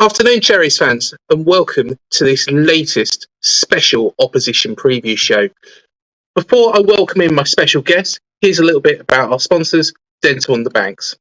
Afternoon, Cherries fans, and welcome to this latest special opposition preview show. Before I welcome in my special guest, here's a little bit about our sponsors, Dental on the Banks.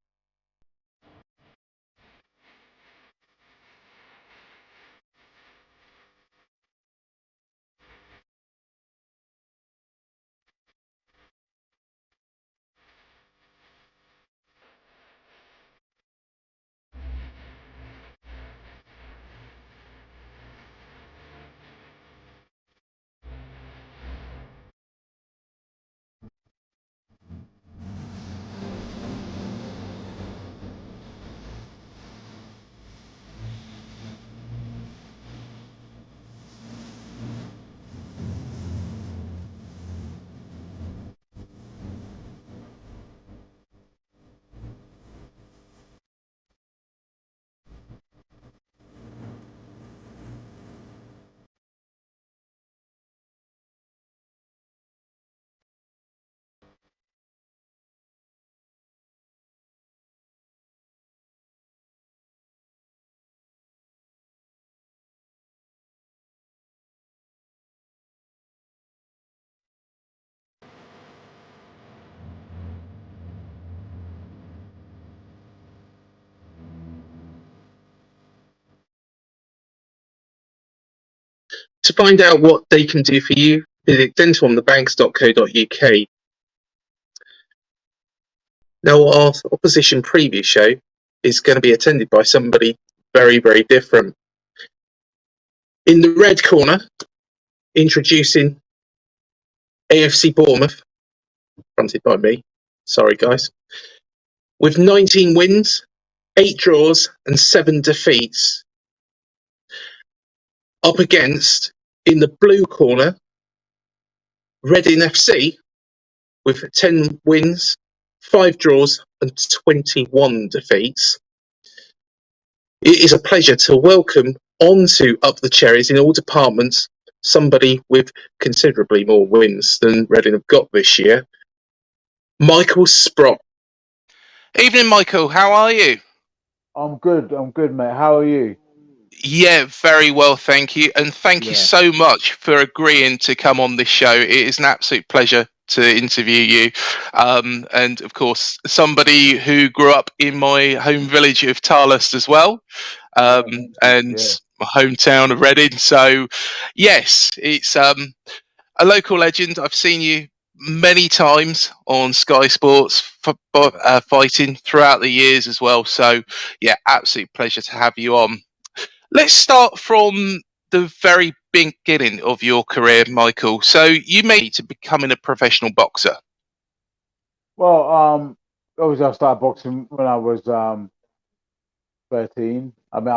To find out what they can do for you, visit dentalonthebanks.co.uk. Now, our opposition preview show is going to be attended by somebody very, very different. In the red corner, introducing AFC Bournemouth, fronted by me. Sorry, guys. With 19 wins, 8 draws, and 7 defeats. Up against, in the blue corner, Reading FC, with 10 wins, 5 draws, and 21 defeats. It is a pleasure to welcome onto Up the Cherries in all departments somebody with considerably more wins than Reading have got this year, Michael Sprott. Evening, Michael. How are you? I'm good, mate. How are you? Yeah, very well, thank you. And thank you so much for agreeing to come on this show. It is an absolute pleasure to interview you. And of course, somebody who grew up in my home village of Tarlust as well. And my hometown of Reading. So, yes, it's a local legend. I've seen you many times on Sky Sports fighting throughout the years as well. So, yeah, absolute pleasure to have you on. Let's start from the very beginning of your career, Michael. So, you made it to becoming a professional boxer. Well, obviously I started boxing when I was 13. I mean,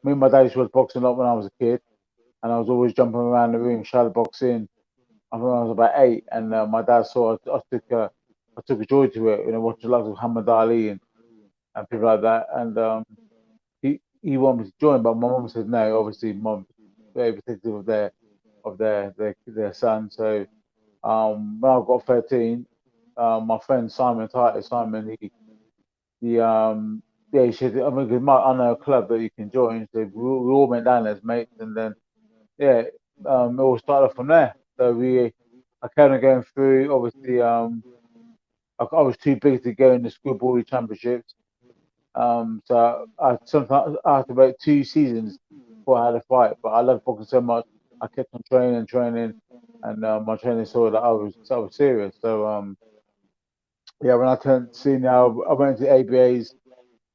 me and my dad was boxing a lot when I was a kid, and I was always jumping around the room, shadow boxing. I think I was about 8, and my dad saw I took a joy to it. Watching lots of Muhammad Ali and people like that, and he wanted me to join, but my mum said no. Obviously, mum very protective of their son. So when I got 13, my friend Simon, he said, I mean, I know a club that you can join. So we all went down as mates, and then it all started from there. So I kind of going through. Obviously, I was too big to go in the schoolboy championships. So sometimes I had to wait 2 seasons before I had a fight. But I loved boxing so much, I kept on training, and my trainer saw that I was serious. So when I turned senior, I went to ABAs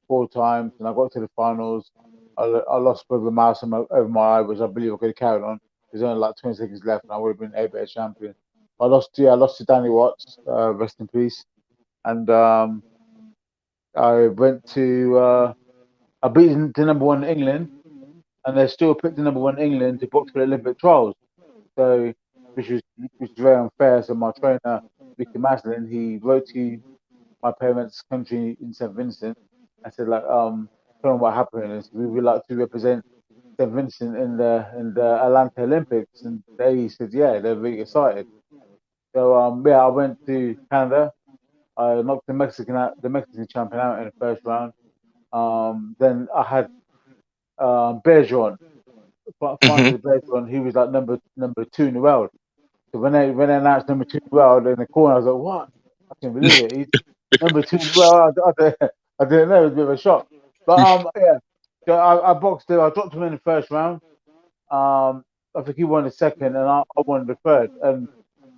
4 times, and I got to the finals. I lost with a mouse over my eye, which I believe I could have carried on. There's only like 20 seconds left, and I would have been ABA champion. I lost to Danny Watts, rest in peace, and I went to. I beat the number 1 in England, and they still picked the number 1 in England to box for the Olympic trials. So, which was very unfair. So my trainer, Vicky Maslin, he wrote to my parents' country in St. Vincent. I said, like, tell them what happened is we would like to represent St. Vincent in the Atlanta Olympics, and they said, yeah, they're really excited. So I went to Canada. I knocked the Mexican champion out in the first round. Then I had Bergeron, Hmm. Francis Bergeron. He was like number 2 in the world. So when they announced number 2 in the world in the corner, I was like, what? I can't believe it. He's number 2 in the world. I didn't know. It was a bit of a shock. But yeah. So I boxed him. I dropped him in the first round. I think he won the second, and I won the third. And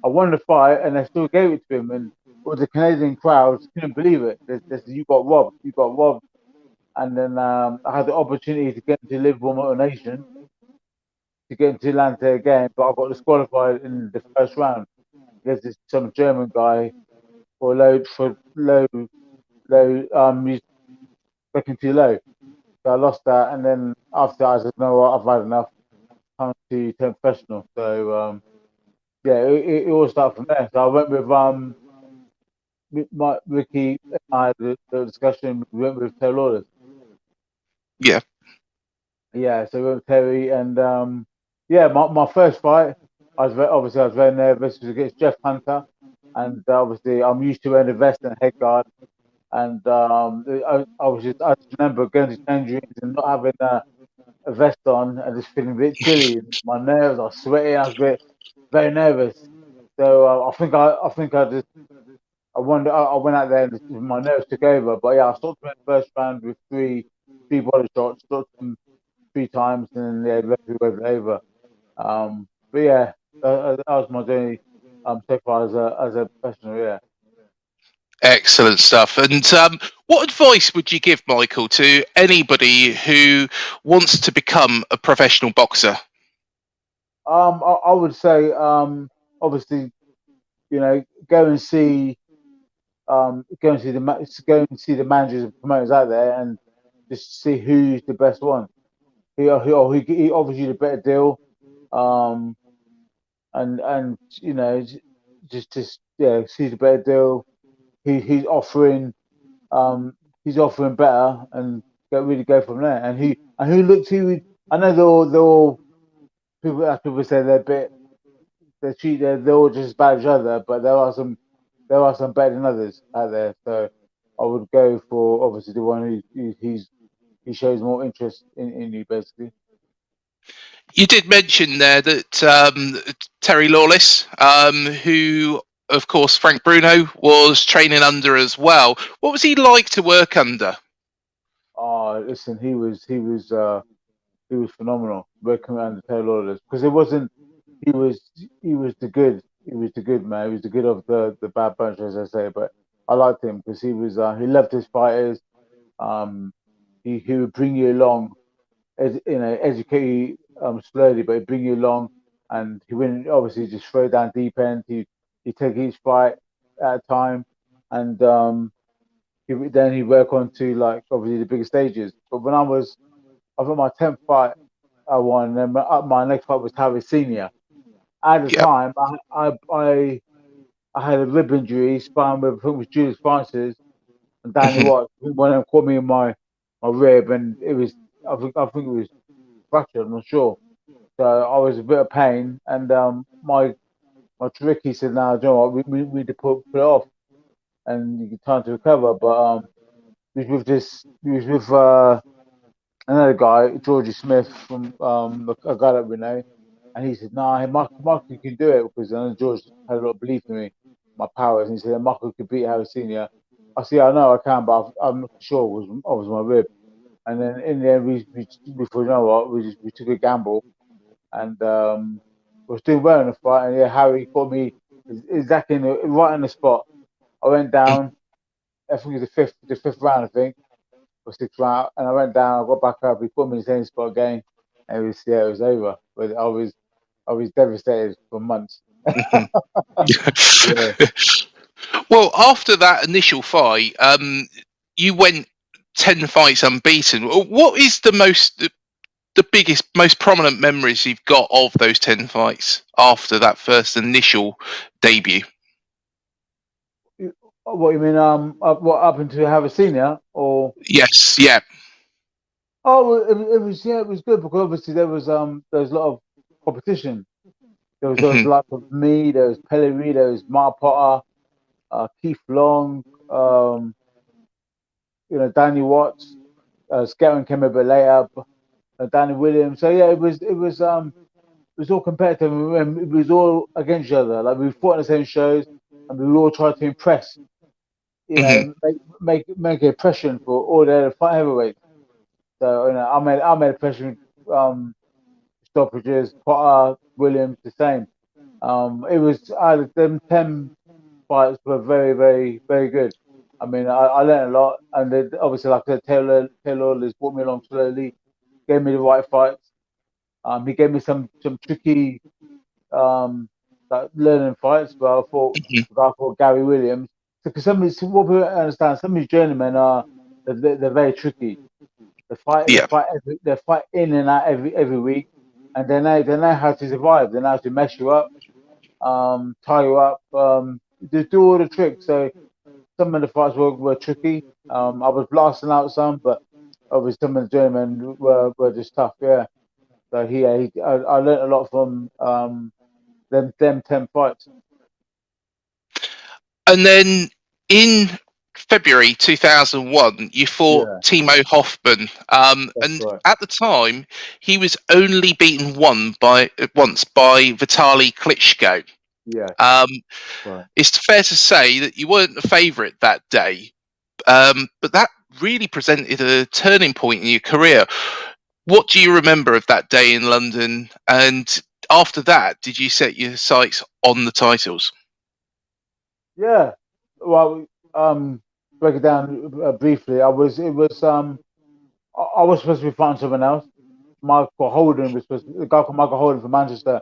I won the fight, and they still gave it to him. And all the Canadian crowds couldn't believe it. They said, "You got robbed. You got robbed." And then I had the opportunity to get into Liverpool Motor Nation, to get into Atlanta again, but I got disqualified in the first round. There's this some German guy for low he's looking too low. So I lost that, and then after that, I said, "No, what, I've had enough. Time to turn professional." So yeah, it all started from there. So I went with Ricky and I had the discussion. We went with Terry Lawless. Yeah. Yeah, so we went with Terry, and yeah, my first fight, obviously I was very nervous. It was against Jeff Hunter, and obviously I'm used to wearing a vest and a head guard, and I just remember going to change rooms and not having a vest on and just feeling a bit chilly. My nerves, I was sweating. I was very nervous. So I just I went out there and my nerves took over. But yeah, I stopped him in the first round with three body shots. Stopped him 3 times, and then yeah, referee waved it over. But yeah, that was my journey so far as a professional. Yeah. Excellent stuff. And what advice would you give, Michael, to anybody who wants to become a professional boxer? I would say obviously go and see go and see the managers and promoters out there and just see who's the best one. He offers you the better deal, um, and just yeah, see the better deal. He's offering um he's offering better, and really go from there. And who looks who I know they're all people. As people say they're all just as bad as each other, but there are some better than others out there. So I would go for obviously the one he shows more interest in you basically. You did mention there that Terry Lawless, who, of course, Frank Bruno was training under as well. What was he like to work under? Oh, listen, he was phenomenal working around the tail orders because it wasn't he was he was the good man. He was the good of the bad bunch, as I say. But I liked him because he loved his fighters. Um, he would bring you along, educate you slowly, but he'd bring you along, and he wouldn't obviously just throw down deep end. He take each fight at a time, and then he'd work on to like obviously the bigger stages. But I think my 10th fight I won, and then my next fight was Harry Senior. At the Yeah. time, I had a rib injury, spine with I think it was Julius Francis and Danny Mhm. Watts. One of them caught me in my rib, and I think it was fractured. I'm not sure. So I was a bit of pain, and my Ricky said, "No, you know what? We need to put it off, and you get time to recover." But he was with another guy, Georgie Smith from a guy that we know, and he said, "No, hey, Michael can do it because I know George had a lot of belief in me, my powers." And he said, "Michael could beat Harry Senior." I said, "Yeah, I know I can, but I'm not sure it was my rib." And then in the end, before you know what, we took a gamble, and was doing well in the fight. And yeah, Harry caught me exactly right in the spot. I went down. I think it was the fifth round, I think, or sixth round, and I went down. I got back up. He put me in the same spot again, and it was over. But I was devastated for months. Mhm. Yeah. Well, after that initial fight, you went 10 fights unbeaten. What is the biggest, most prominent memories you've got of those 10 fights after that first initial debut? What you mean? What happened to have a senior or? Yes, yeah. Oh, well, it was yeah, it was good because obviously there was a lot of competition. There was Hmm. like of me, there was Pellery, there was Mark Potter, Keith Long, Danny Watts. Scout came a bit later, Danny Williams. So yeah, it was all competitive, and it was all against each other. Like we fought in the same shows, and we all tried to impress. You Hmm. know, make an impression for all the other fight heavyweights. So I made a impression. Stoppages, Potter, Williams, the same. It was them 10 fights were very, very, very good. I mean, I learned a lot, and obviously, like I said, Taylor has brought me along slowly, gave me the right fights. He gave me some tricky like learning fights, but I thought Hmm. a guy called Gary Williams. Because what people don't understand, some of these journeymen are they're very tricky. Yeah. They fight in and out every week, and they know how to survive. They know how to mess you up, tie you up, they do all the tricks. So some of the fights were tricky. I was blasting out some, but obviously some of the journeymen were just tough. Yeah. So I learned a lot from them 10 fights. And then in February 2001, you fought Yeah, Timo Hoffman, that's and right. at the time he was only beaten once by Vitaly Klitschko. Yes, Um, that's right. it's fair to say that you weren't a favourite that day, but that really presented a turning point in your career. What do you remember of that day in London? And after that, did you set your sights on the titles? Yeah. Well, break it down briefly. I was supposed to be fighting someone else. The guy called Michael Holden from Manchester.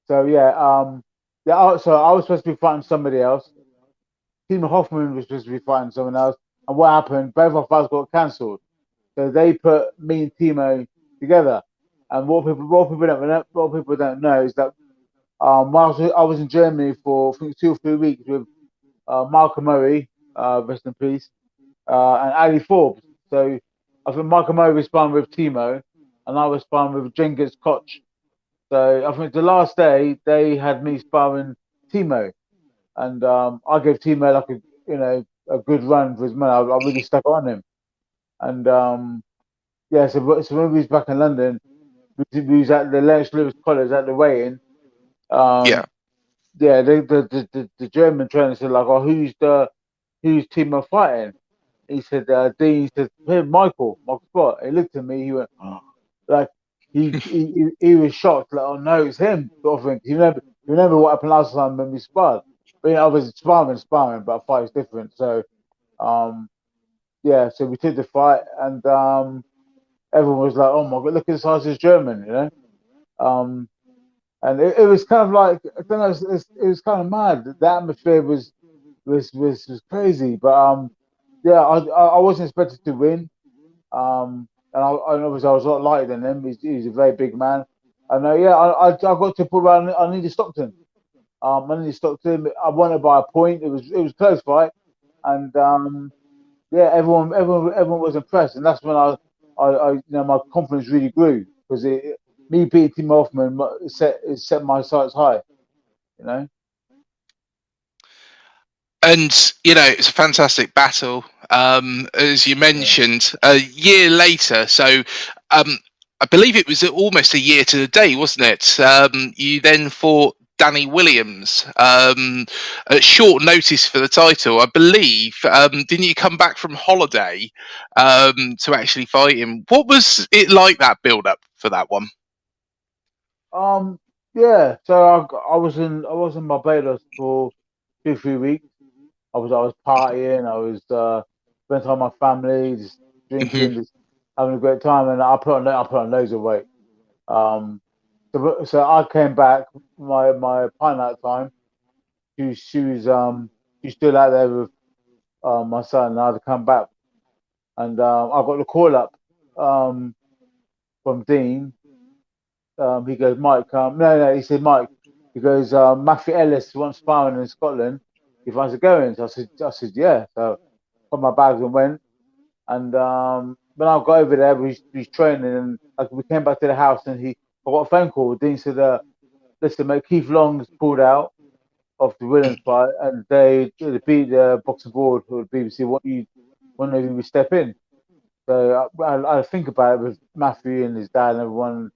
So so I was supposed to be fighting somebody else. Timo Hoffman was supposed to be fighting someone else. And what happened? Both our fights got cancelled. So they put me and Timo together. And what people don't know is that I was in Germany for I think 2 or 3 weeks with Malcolm Murray, rest in peace, and Ali Forbes. So I think Michael Murray was sparring with Timo, and I was sparring with Genghis Koch. So I think the last day they had me sparring Timo, and I gave Timo like a good run for his money. I really stuck on him, and yeah. So when we was back in London, we was at the Lennox Lewis College at the weigh-in. Yeah. Um, yeah, the German trainer said like, "Oh, who's Timo fighting?" He said, Dean said, "Hey, Michael Sprott." He looked at me. He went, oh, like he was shocked. Like, "Oh no, it's him." Sort of thing. You remember what happened last time when we sparred? But I was sparring, but a fight is different. So um, yeah, so we did the fight, and everyone was like, "Oh my god, look at the size of this German," you know. Um, and it was kind of like I don't know, it was kind of mad. The atmosphere was crazy, but yeah, I wasn't expected to win. And obviously I was a lot lighter than him. He's a very big man. And yeah, I got to put around. I needed Stockton. I needed Stockton. I won it by a point. It was a close fight, and yeah, everyone was impressed, and that's when my confidence really grew because me beating Tim Hoffman set my sights high. You know. And it's a fantastic battle. As you Yeah. mentioned, a year later, so um, I believe it was almost a year to the day, wasn't it? You then fought Danny Williams at short notice for the title. I believe. Didn't you come back from holiday to actually fight him? What was it like, that build up for that one? Um. Yeah. So I was in Barbados for 2 3 weeks. I was partying. I was spent time with my family, just Hmm. drinking, just having a great time, and I put on loads of weight. Um, so I came back. My partner at the time, she's still out there with my son, and I had to come back, and I got the call up um, from Dean. He goes, Mike, no, he said, Mike, he goes, Matthew Ellis wants sparring in Scotland. If I was going, so I said, yeah. So got my bags and went. And when I got over there, we was training, and like, we came back to the house, and I got a phone call. Dean said, "Listen, mate, Keith Long's pulled out of the Williams fight, and they beat the boxing board or the BBC. Want you to step in?" So I think about it with Matthew and his dad and everyone,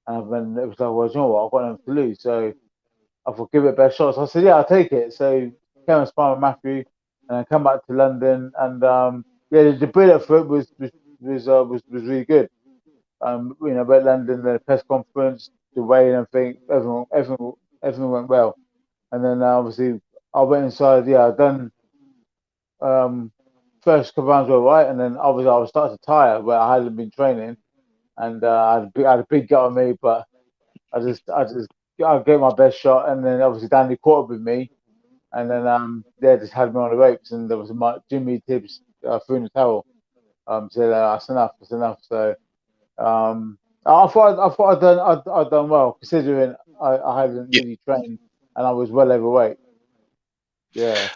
and then it was like, well, you know what, I've got nothing to lose, so I thought give it a best shot. So I said, yeah, I'll take it. So came and sparred with Matthew, and I come back to London, and yeah, the build up for it was really good. About London, the press conference, the weigh and everything, everything went well. And then obviously I went inside. Yeah, I done um, first couple rounds were right, and then obviously I was starting to tire where I hadn't been training, and I had a big gut on me, but I gave my best shot, and then obviously Danny caught up with me, and then they just had me on the ropes, and there was my Jimmy Tibbs threw in the towel. Said that's enough, that's enough. So I thought I'd done well considering I hadn't Yeah. really trained and I was well overweight. Yeah,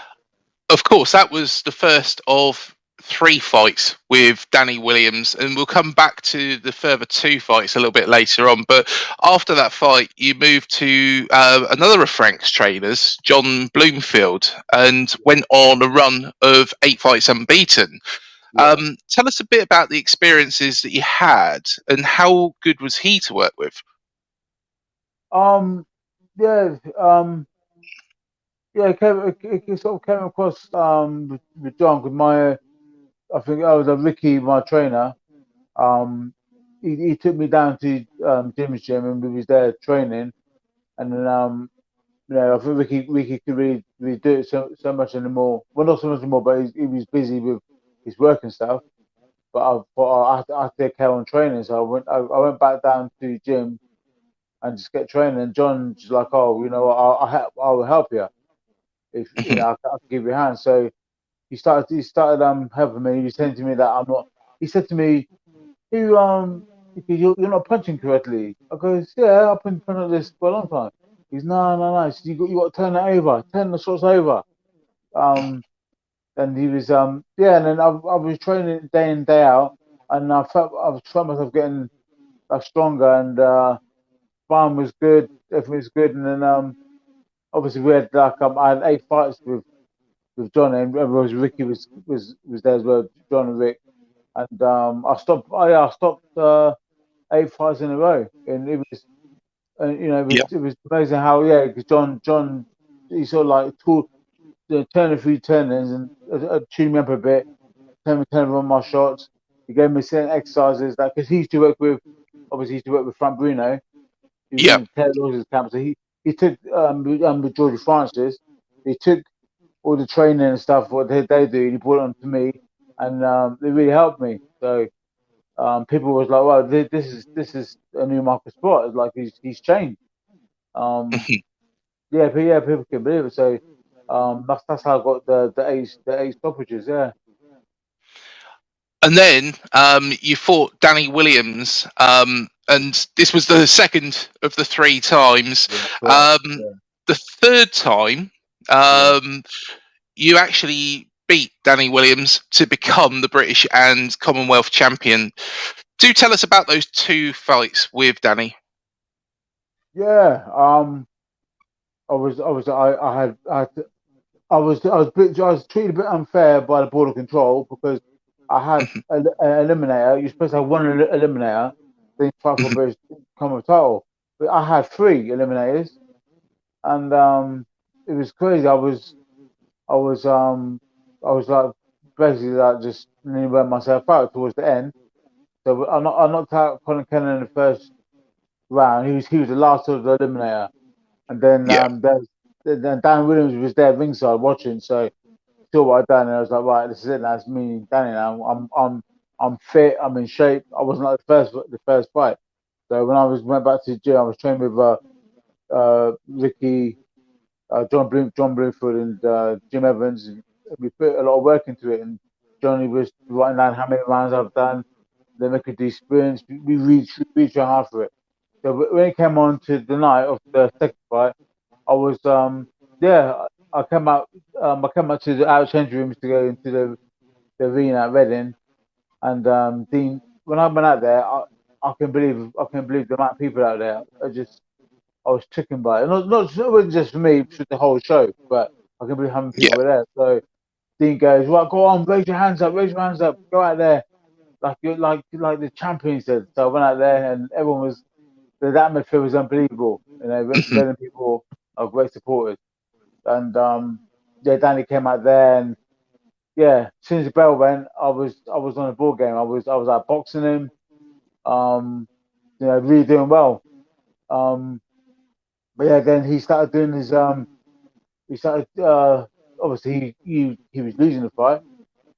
Of course, that was the first of three fights with Danny Williams, and we'll come back to the further two fights a little bit later on. But after that fight, you moved to another of Frank's trainers, John Bloomfield, and went on a run of 8 fights unbeaten. yeah. Tell us a bit about the experiences that you had, and how good was he to work with? Um, yeah. Yeah. It sort of came across with John because I think I was a Ricky, my trainer. Um, he took me down to Jim's gym and we was there training, and then I think Ricky could really do it so much anymore. Well, not so much anymore, but he was busy with his work and stuff. But I thought I had to take care on training, so I went back down to the gym and just get training. And John's like, oh, you know, I will help you if you know I can give you a hand. So he started helping me. He was saying to me that I'm not. He said to me, you you're not punching correctly. I goes, yeah, I've been punching this for a long time. He's no. He said, you got to turn that over, turn the shots over. Um, and he was yeah, and then I was training day in day out, and I felt myself getting stronger, and farm was good, everything was good, and then obviously we had I had 8 fights with John, and Ricky was there as well, John and Rick, and I stopped 8 fights in a row, and it was Yeah. it was amazing how yeah, because John he sort of like taught turn a few turnings and tuned me up a bit, turn on my shots. He gave me certain exercises that because he used to work with obviously he used to work with Frank Bruno. He was Yeah. in Ted Lawson's camp, so he took with George Francis. He took all the training and stuff what they do. And he brought it on to me, and they really helped me. So people was like, "Wow, this is a new Marcus Sprott. It's like he's changed." Um, yeah, but yeah, people can believe it. So that's how I got the eight stoppages. Yeah, And then you fought Danny Williams, and this was the second of the three times. yeah, correct. Um, Yeah, the third time, yeah, um, you actually beat Danny Williams to become the British and Commonwealth champion. Do tell us about those two fights with Danny. yeah. I was treated a bit unfair by the border control because I had Mhm, an eliminator. You're supposed to have one eliminator, then fight for a mhm, British Commonwealth title. But I had 3 eliminators, and it was crazy. I was like basically like just nearly burnt myself out towards the end. So I knocked out Colin Kennan in the first round. He was the last of the eliminator, and then yeah. then Dan Williams was there ringside watching. So saw what I'd done, and I was like, right, this is it. Now it's me and Danny. Now I'm fit. I'm in shape. I wasn't like the first fight. So when I went back to the gym, I was training with Ricky, John Bloomfield, and Jim Evans. And we put a lot of work into it, and Johnny was writing down how many rounds I've done. Then we could do sprints. We really try hard for it. So when it came on to the night of the second fight, I was yeah, I came out to the out change rooms to go into the arena at Reading, and Dean, when I went out there, I can believe the amount of people out there. I was taken by it. It wasn't just for me, for the whole show, but I can believe how many people Yeah. were there. So Dean goes, right, go on, raise your hands up, go out there. like the champion said. So I went out there and everyone was the atmosphere was unbelievable. You know, Mhm. Reading people are great supporters, and yeah, Danny came out there and yeah, as soon as the bell went, I was on a board game. I was out boxing him, really doing well. Um, but yeah, then he started doing his he started obviously he was losing the fight.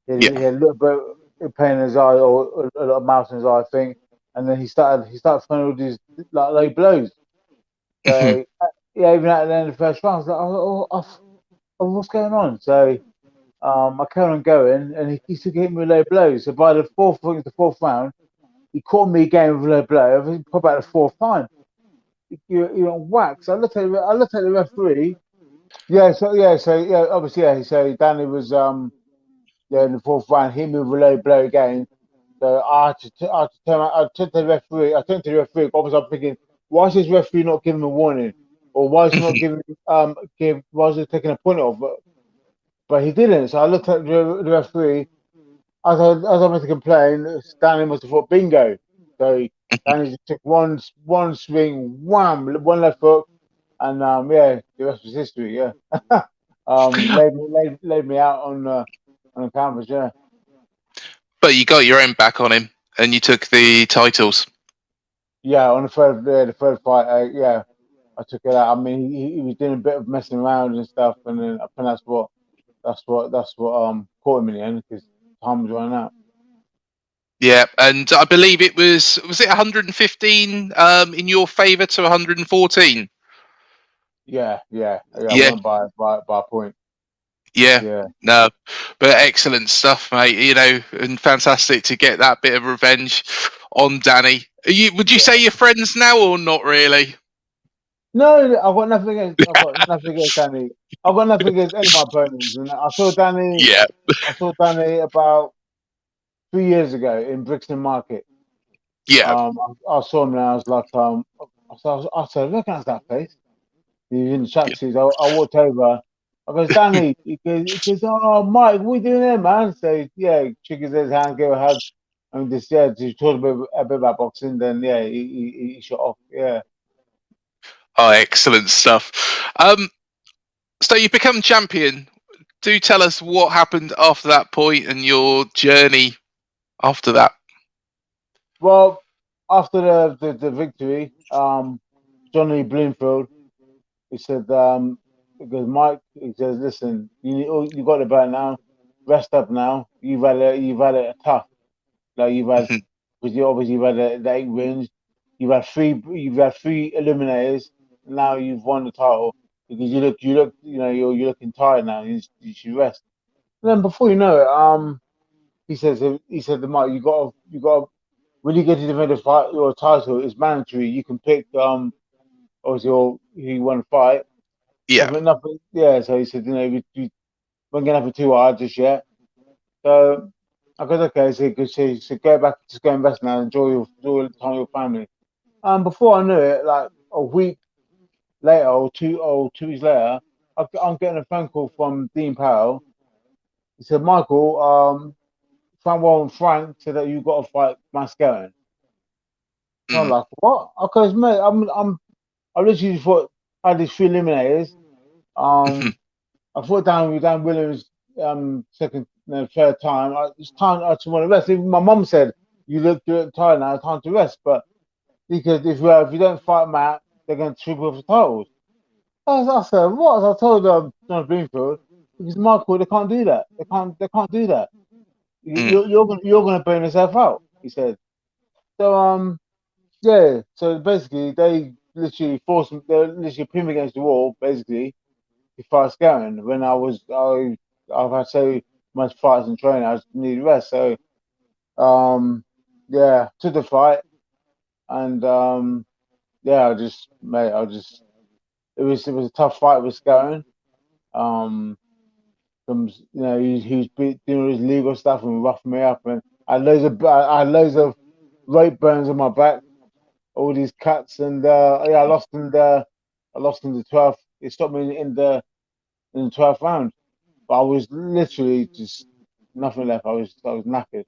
Yeah. He had a little bit of pain in his eye or a lot of mouse in his eye, I think. And then he started throwing all these like low blows. Mhm. So yeah, even at the end of the first round, I was like, what's going on? So I carried on going, and he still hit me with low blows. So by the fourth round, he caught me again with a low blow. I think probably about the fourth time. You're on wax. I looked at the referee. Yeah, obviously, yeah. So Danny was yeah, in the fourth round, hit me with a low blow again. So I had to turn. I turned to the referee. I turned to the referee. Obviously, I'm thinking, why is this referee not giving a warning, or why is he not Mhm. giving why is he taking a point off? But he didn't. So I looked at the referee. As I went to complain, Stanley must have thought bingo. So Danny just took one swing, wham, one left hook, and yeah, the rest was history. Yeah, laid me out on the canvas. Yeah. But you got your own back on him, and you took the titles. Yeah, on the third fight, yeah, I took it out. I mean, he was doing a bit of messing around and stuff, and then I think that's what caught him in the end because time was running out. Yeah, and I believe it 115 in your favour to 114. Yeah. I Yeah, won by a point. yeah, Yeah, no, but excellent stuff, mate. And fantastic to get that bit of revenge on Danny. Would you say yeah. you're friends now or not really? No, I've got nothing against Danny. I've got nothing against any of my opponents. And Yeah, I saw Danny about 3 years ago in Brixton Market. yeah, I saw him and I was like, I said, I recognize that face. He was in the tracksuits. I walked over. I goes, Danny. He goes, oh, Mike, what are you doing there, man? So, yeah, he shook his hand, gave a hug, and just talked a bit about boxing. Then, yeah, he shot off. Yeah. oh, excellent stuff. So you become champion. Do tell us what happened after that point and your journey after that. Well, after the victory, Johnny Bloomfield, he said, he goes, Mike, he says, listen, you got the belt now. Rest up now. You've had it tough. Like you've had, Mhm. because you obviously you've had the 8 wins. You've had three eliminators. Now you've won the title because you're looking tired now. You should rest. And then before you know it, he said to Mike, you got when you get to defend a fight your title, it's mandatory. You can pick obviously who you want to fight. Yeah. Nothing. Yeah. So he said, we weren't gonna have it too hard just yet. So I goes, okay. So go back, just go and rest now. Enjoy the time with your family. Before I knew it, like a week later or 2 weeks later, I'm getting a phone call from Dean Powell. He said, Michael, Frank said that you got to fight Mascarin. So I'm Mm. like, what? Because mate, I literally thought I had these three eliminators. Mhm. Um, I thought Dan Williams second, no, third time. It's time to want to rest. Even my mum said, you're tired now, time to rest. But because if you don't fight Matt, they're going to triple for titles. I said, what? I told John Bloomfield, because Michael, they can't do that. They can't do that. Mm. You're gonna burn yourself out. He said. So yeah. So basically, they literally forced me. They literally put me against the wall, basically, to fight Scaring. When I've had so much fights and training, I just need rest. So yeah, took the fight, and yeah, it was a tough fight with Scaring. Um, he's doing his legal stuff and roughing me up, and I had loads of rope burns on my back, all these cuts, and yeah, I lost in the 12th. It stopped me in the 12th round, but I was literally just nothing left. I was knackered.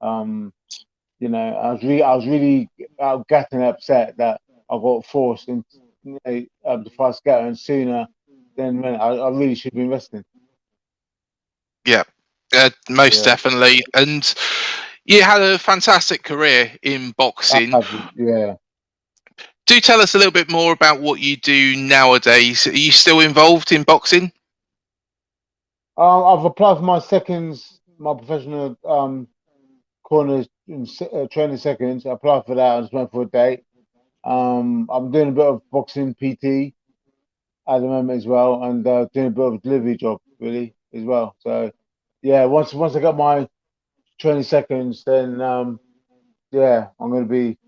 You know, I was really gutted and upset that I got forced into the fast scouting sooner than when I really should have been resting. Yeah, most Yeah, definitely. And you had a fantastic career in boxing. yeah. Do tell us a little bit more about what you do nowadays. Are you still involved in boxing? I've applied for my professional corners in training seconds. I applied for that. I just went for a date. I'm doing a bit of boxing PT at the moment as well, and doing a bit of a delivery job really as well. So yeah, once I got my 20 seconds, then yeah, I'm going to be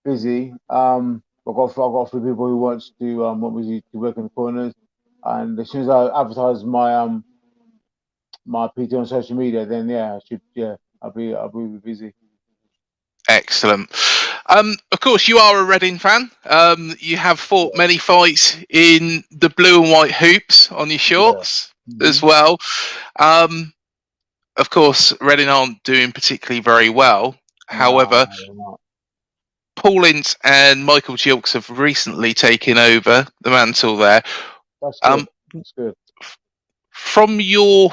busy. I've got a few people who want me to work in the corners, and as soon as I advertise my PT on social media, then yeah, I should I'll be busy. Excellent. Of course, you are a Reading fan. You have fought Yeah, many fights in the blue and white hoops on your yeah. shorts as Hmm. well. Um, of course, Reading aren't doing particularly very well. Nah, However, Paul Ince and Michael Gilks have recently taken over the mantle there. that's good. Um, That's good. from your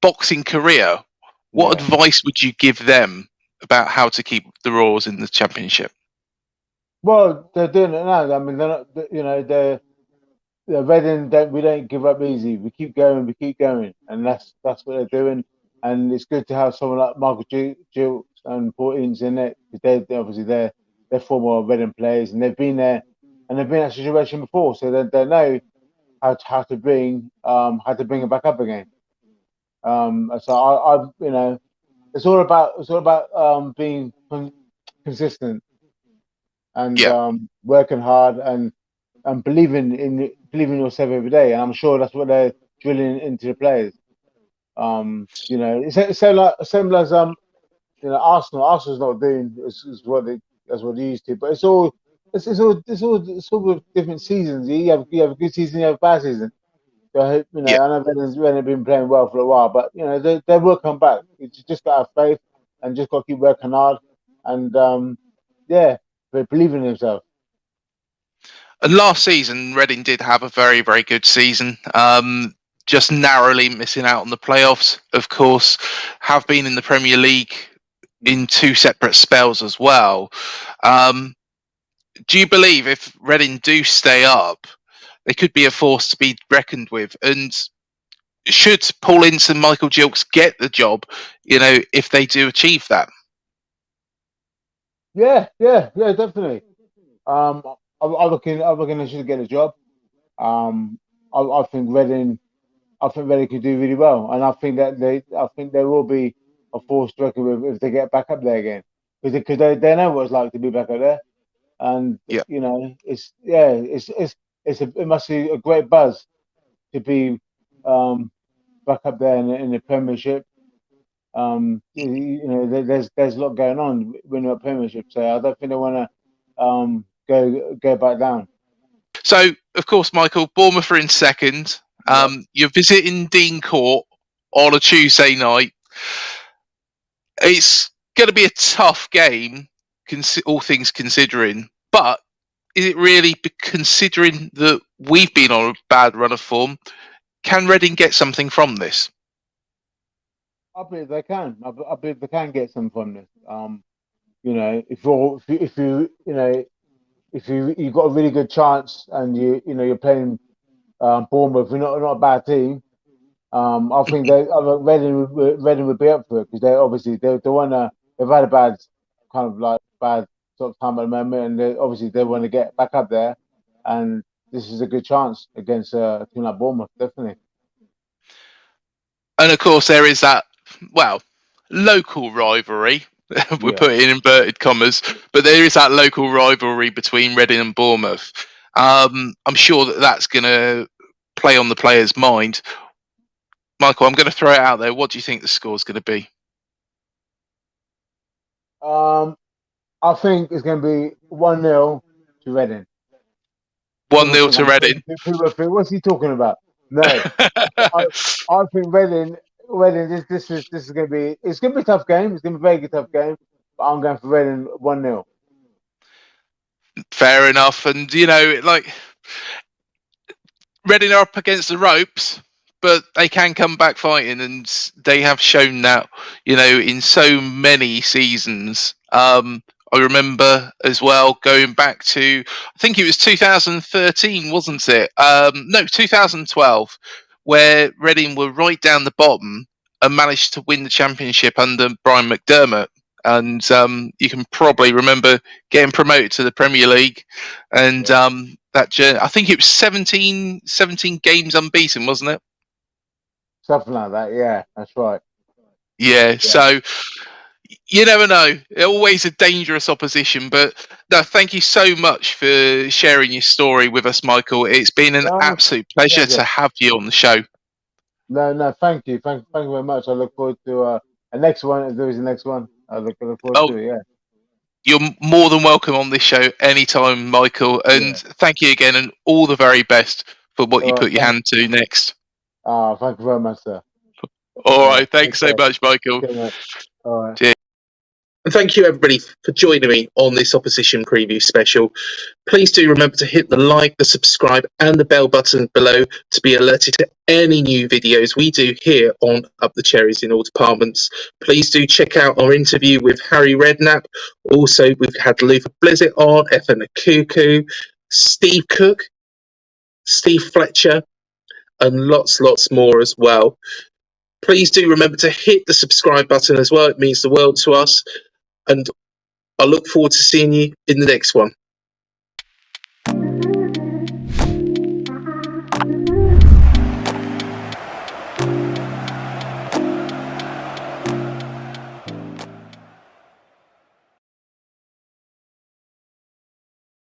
boxing career, what Yeah. advice would you give them about how to keep the Royals in the championship? Well, they're doing it now. I mean, they're not. You know, they're Reading. We don't give up easy. We keep going. We keep going, and that's what they're doing. And it's good to have someone like Michael Gill and Paul Ince in it because obviously they're former Reading players and they've been there and they've been in that situation before, so they know how to bring it back up again. So I you know it's all about being consistent and Yeah. working hard and believing in yourself every day. And I'm sure that's what they're drilling into the players. You know, it's so like same as you know, Arsenal. Arsenal's not doing is what they that's what they used to, but it's all with different seasons. You have a good season, you have a bad season. So I hope, you Yeah. know, I know Reading been playing well for a while, but you know they will come back. You just got to have faith and just got to keep working hard and yeah, but believe in himself. And last season, Reading did have a very, very good season. Just narrowly missing out on the playoffs, of course, have been in the Premier League in two separate spells as well. Um, do you believe if Reading do stay up, they could be a force to be reckoned with? And should Paul Ince and Michael Gilks get the job, if they do achieve that? Yeah, definitely. Um, I reckon they should get a job. Um, I think Reading could do really well, and I think they will be a force to reckon with if they get back up there again, because they know what it's like to be back up there, and Yeah. you know it must be a great buzz to be um back up there in the Premiership. You know, there's a lot going on when you're at Premiership, so I don't think they want to go back down. So, of course, Michael, Bournemouth are in second. Yep. You're visiting Dean Court on a Tuesday night. It's going to be a tough game, all things considering. But is it really, considering that we've been on a bad run of form, can Reading get something from this? I believe they can. I believe they can get some from this. You know, if you you know if you've got a really good chance and you know you're playing Bournemouth, you're not a bad team. I think Reading would be up for it because they obviously they want to they've had a bad sort of time at the moment, and obviously they want to get back up there, and this is a good chance against a team like Bournemouth, definitely. And of course, there is that, well, local rivalry. We're Yeah. putting in inverted commas, but there is that local rivalry between Reading and Bournemouth. I'm sure that that's going to play on the player's mind. Michael, I'm going to throw it out there. What do you think the score's going to be? Um, I think it's going to be 1-0 to Reading. 1 nil People to think, Reading. people think, what's he talking about? No, I, I think Reading. Reading, this is gonna be a tough game. It's gonna be a very tough game. But I'm going for Reading 1-0. Fair enough. And like Reading are up against the ropes, but they can come back fighting, and they have shown that, in so many seasons. I remember as well going back to, I think it was 2013, wasn't it? No, 2012, where Reading were right down the bottom and managed to win the championship under Brian McDermott. And you can probably remember getting promoted to the Premier League, and that journey. I think it was 17 games unbeaten, wasn't it? Something like that. Yeah, that's right. Yeah. So you never know. Always a dangerous opposition. But no, thank you so much for sharing your story with us, Michael. It's been an absolute pleasure to have you on the show. No, thank you. Thank you very much. I look forward to a next one. If there is a next one, I look forward to it. Yeah. You're more than welcome on this show anytime, Michael. And thank you again, and all the very best for what you put your hand to next. Thank you very much, sir. All right. Thanks so much, Michael. All right. Cheers. And thank you, everybody, for joining me on this opposition preview special. Please do remember to hit the like, the subscribe, and the bell button below to be alerted to any new videos we do here on Up the Cherries in all departments. Please do check out our interview with Harry Redknapp. Also, we've had Luther Blizzett on, Effa Nakuku, Steve Cook, Steve Fletcher, and lots more as well. Please do remember to hit the subscribe button as well. It means the world to us. And I look forward to seeing you in the next one.